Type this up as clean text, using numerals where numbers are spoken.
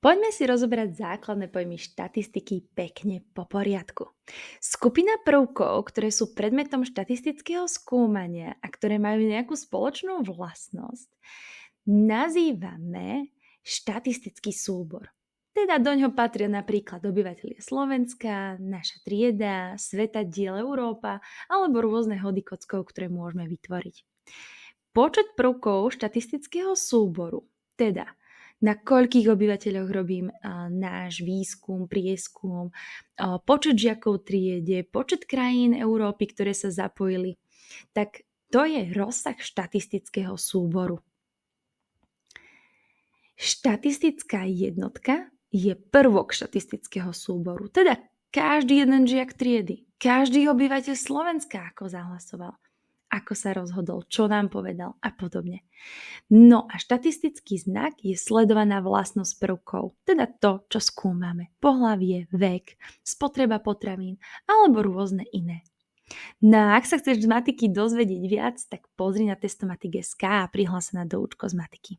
Poďme si rozoberať základné pojmy štatistiky pekne po poriadku. Skupina prvkov, ktoré sú predmetom štatistického skúmania a ktoré majú nejakú spoločnú vlastnosť, nazývame štatistický súbor. Teda doňho patria napríklad obyvatelia Slovenska, naša trieda, svetadiel Európa alebo rôzne hody kockov, ktoré môžeme vytvoriť. Počet prvkov štatistického súboru, teda na koľkých obyvateľoch robím náš výskum, prieskum, počet žiakov triede, počet krajín Európy, ktoré sa zapojili, tak to je rozsah štatistického súboru. Štatistická jednotka je prvok štatistického súboru, teda každý jeden žiak triedy, každý obyvateľ Slovenska ako zahlasoval, ako sa rozhodol, čo nám povedal a podobne. No a štatistický znak je sledovaná vlastnosť prvkov, teda to, čo skúmame, pohlavie, vek, spotreba potravín alebo rôzne iné. No a ak sa chceš z matiky dozvedieť viac, tak pozri na Testomatik.sk a prihlás sa na doučko z matiky.